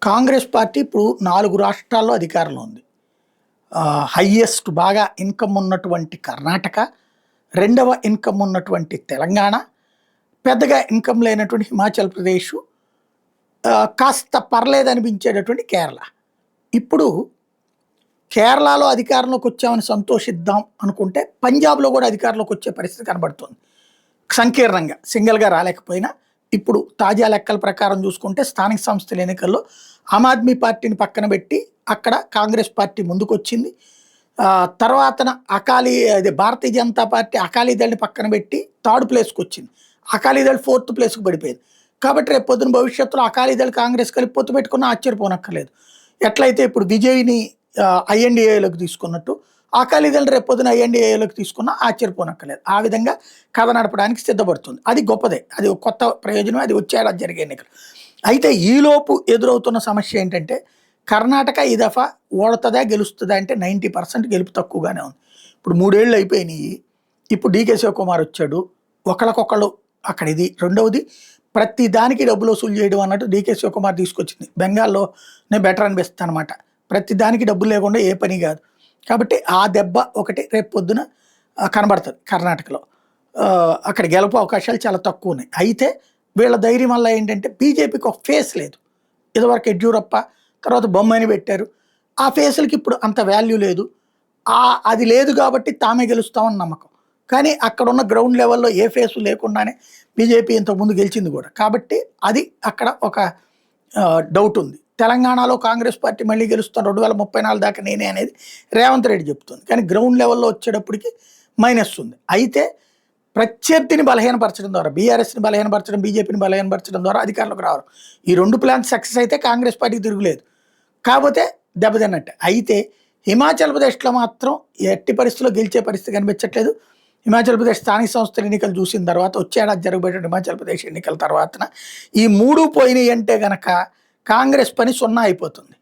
Congress party ఇప్పుడు 4 రాష్ట్రాల్లో అధికారంలో ఉంది. హైయెస్ట్ బాగా ఇన్‌కమ్ ఉన్నటువంటి కర్ణాటక, రెండవ ఇన్‌కమ్ ఉన్నటువంటి తెలంగాణ, పెద్దగా ఇన్‌కమ్ లేనటువంటి హిమాచల్ ప్రదేశు, కాస్త పర్లేదనిపించేటటువంటి కేరళ. ఇప్పుడు కేరళలో అధికారంలోకి వచ్చామని సంతోషిద్దాం అనుకుంటే, పంజాబ్‌లో కూడా అధికారంలోకి వచ్చే పరిస్థితి కనబడుతోంది. సంకీర్ణంగా సింగిల్‌గా రాలేకపోయినా, ఇప్పుడు తాజా లెక్కల ప్రకారం చూసుకుంటే స్థానిక సంస్థల ఎన్నికల్లో ఆమ్ ఆద్మీ పార్టీని పక్కన పెట్టి అక్కడ కాంగ్రెస్ పార్టీ ముందుకొచ్చింది. తర్వాతన భారతీయ జనతా పార్టీ అకాలీదళని పక్కన పెట్టి థర్డ్ ప్లేస్‌కొచ్చింది. అకాలీదళ్ ఫోర్త్ ప్లేస్‌కి పడిపోయింది. కాబట్టి రేపు పొద్దున భవిష్యత్తులో అకాలీదళ్, కాంగ్రెస్ కలిపి పొత్తు పెట్టుకున్నా ఆశ్చర్యపోనక్కర్లేదు. ఎట్లయితే ఇప్పుడు విజయ్‌ని ఐఎన్‌డీఏలోకి తీసుకున్నట్టు అకాలీదళ్ రేపు పొద్దున ఐఎన్‌డీఏలోకి తీసుకున్నా ఆశ్చర్యపోనక్కర్లేదు. ఆ విధంగా కథ నడపడానికి సిద్ధపడుతుంది. అది గొప్పదే. అది ఒక కొత్త ప్రయోజనం. అది వచ్చే ఏడాది జరిగే ఎన్నికలు. అయితే ఈలోపు ఎదురవుతున్న సమస్య ఏంటంటే, కర్ణాటక ఈ దఫా ఓడతదా, గెలుస్తదా అంటే 90% గెలుపు తక్కువగానే ఉంది. ఇప్పుడు 3 ఏళ్ళు అయిపోయినాయి. ఇప్పుడు డీకే శివకుమార్ వచ్చాడు. ఒకళ్ళకొకళ్ళు అక్కడ ఇది. రెండవది, ప్రతి దానికి డబ్బులు వసూలు చేయడం అన్నట్టు డీకే శివకుమార్ తీసుకొచ్చింది. బెంగాల్లోనే బెటర్ అనిపిస్తుంది అనమాట. ప్రతి దానికి డబ్బులు లేకుండా ఏ పని కాదు. కాబట్టి ఆ దెబ్బ ఒకటి రేపు పొద్దున కనబడుతుంది కర్ణాటకలో. అక్కడ గెలుపు అవకాశాలు చాలా తక్కువ ఉన్నాయి. అయితే వీళ్ళ ధైర్యం వల్ల ఏంటంటే, బీజేపీకి ఒక ఫేస్ లేదు. ఇదివరకు యడ్యూరప్ప, తర్వాత బొమ్మాయిని పెట్టారు. ఆ ఫేసులకి ఇప్పుడు అంత వాల్యూ లేదు. అది లేదు కాబట్టి తామే గెలుస్తామని నమ్మకం. కానీ అక్కడున్న గ్రౌండ్ లెవెల్‌లో ఏ ఫేసు లేకుండానే బీజేపీ ఇంతకుముందు గెలిచింది కూడా. కాబట్టి అది అక్కడ ఒక డౌట్ ఉంది. తెలంగాణలో కాంగ్రెస్ పార్టీ మళ్ళీ గెలుస్తాను 2034 దాకా నేనే అనేది రేవంత్ రెడ్డి చెప్తుంది. కానీ గ్రౌండ్ లెవెల్‌లో వచ్చేటప్పటికి మైనస్ ఉంది. అయితే ప్రత్యర్థిని బలహీనపరచడం ద్వారా, బీఆర్ఎస్‌ని బలహీనపరచడం, బీజేపీని బలహీనపరచడం ద్వారా అధికారంలోకి రావడం. ఈ 2 ప్లాన్స్ సక్సెస్ అయితే కాంగ్రెస్ పార్టీకి తిరుగులేదు. కాకపోతే దెబ్బతిన్నట్టే. అయితే హిమాచల్ ప్రదేశ్‌లో మాత్రం ఎట్టి పరిస్థితిలో గెలిచే పరిస్థితి కనిపించట్లేదు. హిమాచల్ ప్రదేశ్ స్థానిక సంస్థల ఎన్నికలు చూసిన తర్వాత, వచ్చే ఏడాది జరగబోయే హిమాచల్ ప్రదేశ్ ఎన్నికల తర్వాతన ఈ 3 పోయినాయి అంటే గనక కాంగ్రెస్ పని సున్నా అయిపోతుంది.